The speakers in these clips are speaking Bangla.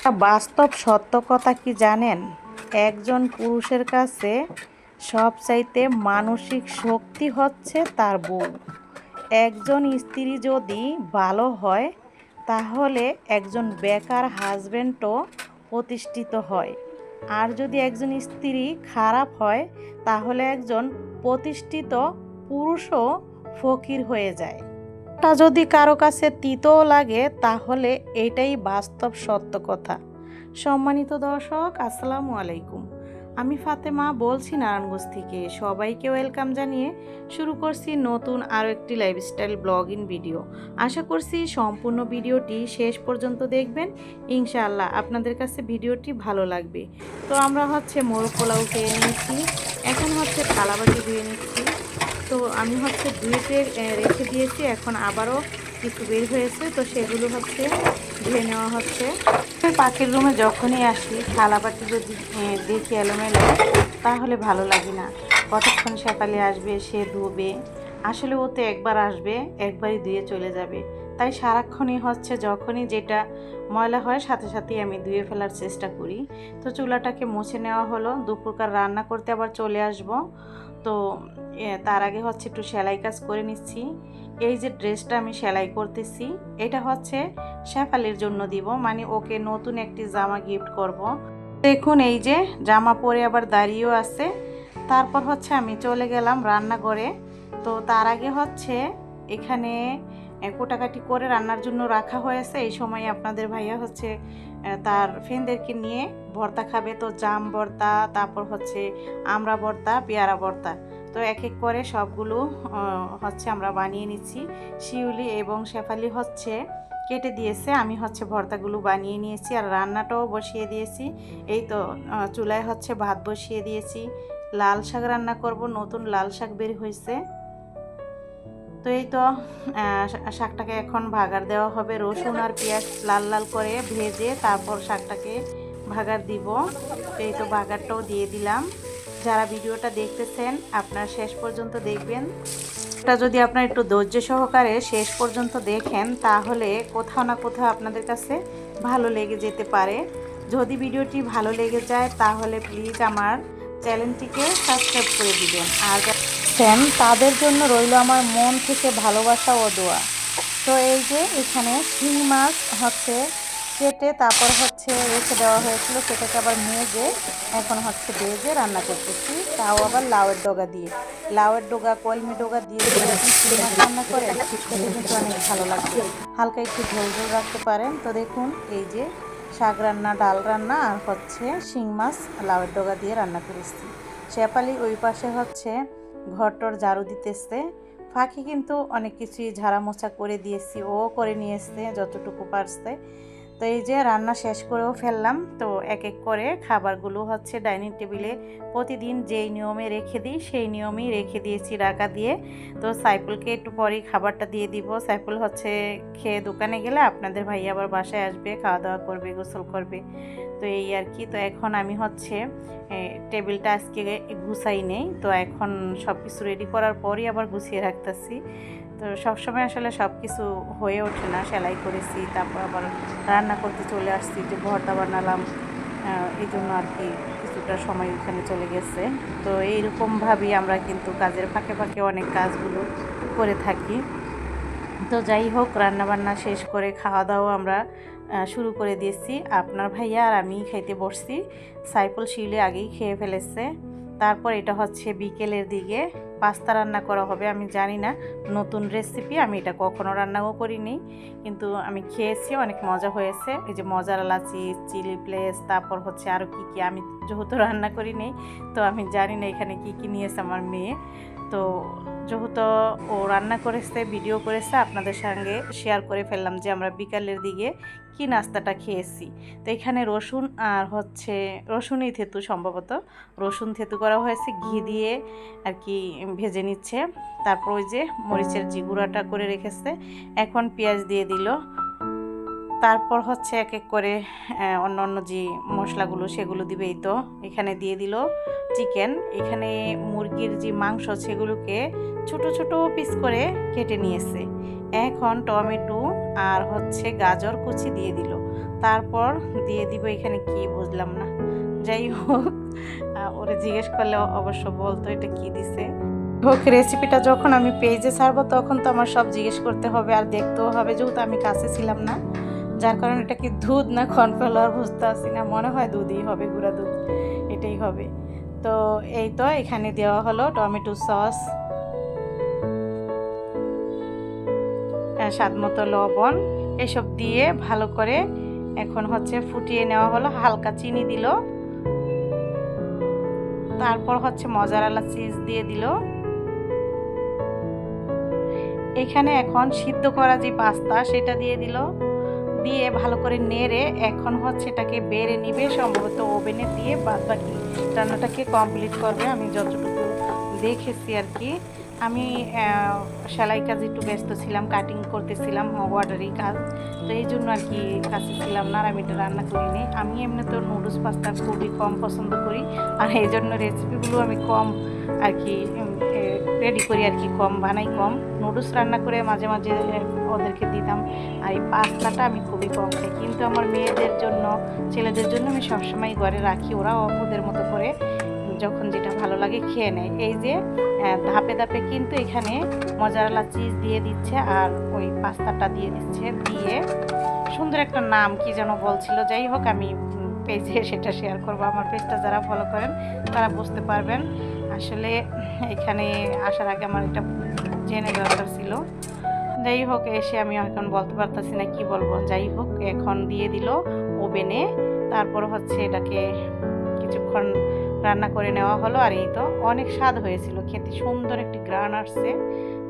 একটা বাস্তব সত্য কথা কি জানেন? একজন পুরুষের কাছে সবচাইতে মানসিক শক্তি হচ্ছে তার বউ। একজন স্ত্রী যদি ভালো হয় তাহলে একজন বেকার হাজবেন্ডও প্রতিষ্ঠিত হয়। আর যদি একজন স্ত্রী খারাপ হয় তাহলে একজন প্রতিষ্ঠিত পুরুষও ফকির হয়ে যায়। তা যদি কারো কাছে তিতও লাগে তাহলে এটাই বাস্তব সত্য কথা। সম্মানিত দর্শক, আসসালামু আলাইকুম। আমি ফাতেমা বলছি নারায়ণগঞ্জ থেকে। সবাইকে ওয়েলকাম জানিয়ে শুরু করছি নতুন আরও একটি লাইফস্টাইল ব্লগিং ভিডিও। আশা করছি সম্পূর্ণ ভিডিওটি শেষ পর্যন্ত দেখবেন। ইনশাআল্লাহ আপনাদের কাছে ভিডিওটি ভালো লাগবে। তো আমরা মোরগ পোলাও খেয়ে নিয়েছি, এখন থালাবাটি ধুয়ে নিচ্ছি। তো আমি ধুয়েতে রেখে দিয়েছি, এখন আবারও কিছু বের হয়েছে, তো সেগুলো ধুয়ে নেওয়া হচ্ছে। পাখির রুমে যখনই আসি থালাবাটি যদি দেখি এলোমেলো তাহলে ভালো লাগে না। কতক্ষণ শেফালি আসবে, সে ধুবে, আসলে ও তো একবার আসবে একবারই ধুয়ে চলে যাবে। তাই সারাক্ষণই যখনই যেটা ময়লা হয় সাথে সাথেই আমি ধুয়ে ফেলার চেষ্টা করি। তো চুলাটাকে মুছে নেওয়া হলো, দুপুরকার রান্না করতে আবার চলে আসব। তো তার আগে একটু সেলাই কাজ করে নিচ্ছি। এই যে ড্রেসটা আমি সেলাই করতেছি এটা শেফালির জন্য দিব, মানে ওকে নতুন একটি জামা গিফট করব। দেখুন এই যে জামা পরে আবার দাঁড়িয়েও আছে। তারপর আমি চলে গেলাম রান্নাঘরে। তো তার আগে এখানে কোটাকাটি করে রান্নার জন্য রাখা হয়েছে। এই সময় আপনাদের ভাইয়া তার ফ্রেন্ডদেরকে নিয়ে ভর্তা খাবে। তো জাম ভর্তা, তারপর আমড়া ভর্তা, পেয়ারা ভর্তা, তো এক এক করে সবগুলো আমরা বানিয়ে নিচ্ছি। শিউলি এবং শেফালি কেটে দিয়েছে, আমি ভর্তাগুলো বানিয়ে নিয়েছি আর রান্নাটাও বসিয়ে দিয়েছি। এই তো চুলায় ভাত বসিয়ে দিয়েছি। লাল শাক রান্না করব, নতুন লাল শাক বের হয়েছে। তো এই তো শাকটাকে এখন ভাগার দেওয়া হবে। রসুন আর পেঁয়াজ লাল লাল করে ভেজে তারপর শাকটাকে ভাগার দিব। তো এই তো ভাগারটাও দিয়ে দিলাম। যারা ভিডিওটা দেখতেছেন আপনারা শেষ পর্যন্ত দেখবেন। এটা যদি আপনারা একটু ধৈর্য সহকারে শেষ পর্যন্ত দেখেন তাহলে কোথাও না কোথাও আপনাদের কাছে ভালো লেগে যেতে পারে। যদি ভিডিওটি ভালো লেগে যায় তাহলে প্লিজ আমার চ্যানেলটিকে সাবস্ক্রাইব করে দিবেন। আর তাদের জন্য রইল আমার মন থেকে ভালোবাসা ও দোয়া। তো এই যে এখানে শিং মাছ কেটে তারপর রেখে দেওয়া হয়েছিল, সেটাকে আবার মেজে এখন ভেজে রান্না করতেছি, তাও আবার লাউয়ের ডগা দিয়ে। লাউয়ের ডগা, কলমি ডগা দিয়ে শিং মাছ রান্না করে খেতে কিন্তু অনেক ভালো লাগবে। হালকা একটু ঝোল ঝোল রাখতে পারেন। তো দেখুন এই যে শাক রান্না, ডাল রান্না আর শিং মাছ লাউয়ের ডগা দিয়ে রান্না করেছি। শেফালি ওই পাশে ঘরটর ঝাড়ু দিতেছে। ফাঁকি কিন্তু অনেক কিছুই ঝাড়া মোছা করে দিয়েছি, ও করে নিয়েছে যতটুকু পারছে। তো এই যে রান্না শেষ করেও ফেললাম। তো এক এক করে খাবারগুলো ডাইনিং টেবিলে প্রতিদিন যেই নিয়মে রেখে দিই সেই নিয়মেই রেখে দিয়েছি ঢাকা দিয়ে। তো সাইফুলকে একটু পরেই খাবারটা দিয়ে দিব। সাইফুল খেয়ে দোকানে গেলে আপনাদের ভাই আবার বাসায় আসবে, খাওয়া দাওয়া করবে, গোসল করবে। তো এই আর কি। তো এখন আমি টেবিলটা আজকে গুছাই নেই, তো এখন সব কিছু রেডি করার পরই আবার গুছিয়ে রাখতেছি। তো সবসময় আসলে সব কিছু হয়ে ওঠে না। সেলাই করেছি, তারপর আবার রান্না করতে চলে আসছি, যে ভর্তা বানালাম, এই জন্য আর কি কিছুটা সময় ওখানে চলে গেছে। তো এইরকমভাবেই আমরা কিন্তু কাজের ফাঁকে ফাঁকে অনেক কাজগুলো করে থাকি। তো যাই হোক, রান্নাবান্না শেষ করে খাওয়া দাওয়া আমরা শুরু করে দিয়েছি। আপনার ভাইয়া আর আমি খাইতে বসছি। সাইফুল শিউলি আগেই খেয়ে ফেলেছে। তারপর এটা বিকেলের দিকে পাস্তা রান্না করা হবে। আমি জানি না, নতুন রেসিপি, আমি এটা কখনো রান্নাও করিনি, কিন্তু আমি খেয়েছি, অনেক মজা হয়েছে। এই যে মজারালা চিজ, চিলি প্লেস, তারপর আরও কী কী, আমি যেহেতু রান্না করিনি তো আমি জানি না এখানে কী কী নিয়েছে আমার মেয়ে। তো যেহেতু ও রান্না করেছে, ভিডিও করেছে, আপনাদের সঙ্গে শেয়ার করে ফেললাম যে আমরা বিকালের দিকে কি নাস্তাটা খেয়েছি। তো এখানে রসুন আর রসুনই থেতু, সম্ভবত রসুন থেতু করা হয়েছে, ঘি দিয়ে আর কি ভেজে নিচ্ছে। তারপর ওই যে মরিচের যে গুঁড়াটা করে রেখেছে, এখন পেঁয়াজ দিয়ে দিল। তারপর এক এক করে অন্য অন্য যে মশলাগুলো সেগুলো দিবেই। তো এখানে দিয়ে দিল চিকেন। এখানে মুরগির যে মাংস সেগুলোকে ছোট ছোট পিস করে কেটে নিয়েছে। এখন টমেটো আর গাজর কুচি দিয়ে দিল। তারপর দিয়ে দিব এখানে কি বুঝলাম না, যাই হোক ওরে জিজ্ঞেস করলে অবশ্য বলতো এটা কি দিছে। হোক রেসিপিটা যখন আমি পেজে ছাড়বো তখন তো আমার সব জিজ্ঞেস করতে হবে আর দেখতেও হবে, যেহেতু আমি কাছে ছিলাম না, যার কারণে এটা কি দুধ না কর্নফ্লাওয়ার বুঝতে পারছি না, মনে হয় দুধই হবে, গুঁড়া দুধ এটাই হবে। তো এই তো এখানে দেওয়া হলো টমেটো সস, স্বাদ মতো লবণ, এসব দিয়ে ভালো করে এখন হচ্ছে ফুটিয়ে নেওয়া হলো, হালকা চিনি দিল, তারপর হচ্ছে মজারালা চিজ দিয়ে দিল। এখানে এখন সিদ্ধ করা যে পাস্তা সেটা দিয়ে দিল, দিয়ে ভালো করে নেড়ে এখন হচ্ছে এটাকে বেড়ে নিবে, সম্ভবত ওভেনে দিয়ে বাদ বাকি রান্নাটাকে কমপ্লিট করবে। আমি যতটুকু দেখেছি আর কি, আমি সেলাই কাজ একটু ব্যস্ত ছিলাম, কাটিং করতেছিলাম, অর্ডারি কাজ, তো এই জন্য আর কি কাছে ছিলাম না, আর আমি এটা রান্না করিনি। আমি এমনি তো নুডলস পাস্তা খুবই কম পছন্দ করি, আর এই জন্য রেসিপিগুলো আমি কম আর কি রেডি করি আর কি, কম বানাই, কম নুডলস রান্না করে মাঝে মাঝে ওদেরকে দিতাম, আর এই পাস্তাটা আমি খুবই কম খাই। কিন্তু আমার মেয়েদের জন্য, ছেলেদের জন্য আমি সবসময় ঘরে রাখি, ওরা ওদের মতো করে যখন যেটা ভালো লাগে খেয়ে নেয়। এই যে ধাপে ধাপে কিন্তু এখানে মজারালা চিজ দিয়ে দিচ্ছে আর ওই পাস্তাটা দিয়ে দিচ্ছে, দিয়ে সুন্দর একটা নাম কি যেন বলছিল, যাই হোক আমি পেজে সেটা শেয়ার করবো, আমার পেজটা যারা ফলো করেন তারা বুঝতে পারবেন। আসলে এখানে আসার আগে আমার এটা জেনে দরকার ছিল, যাই হোক এসে আমি এখন বলতে পারতেছি না কি বলবো। যাই হোক এখন দিয়ে দিল ওভেনে, তারপর হচ্ছে এটাকে কিছুক্ষণ রান্না করে নেওয়া হলো, আর এই তো অনেক স্বাদ হয়েছিল, খেতে সুন্দর একটি গ্রান আসছে,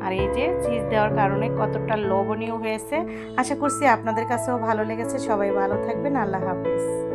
আর এই যে চিজ দেওয়ার কারণে কতটা লোভনীয় হয়েছে। আশা করছি আপনাদের কাছেও ভালো লেগেছে। সবাই ভালো থাকবেন, আল্লাহ হাফেজ।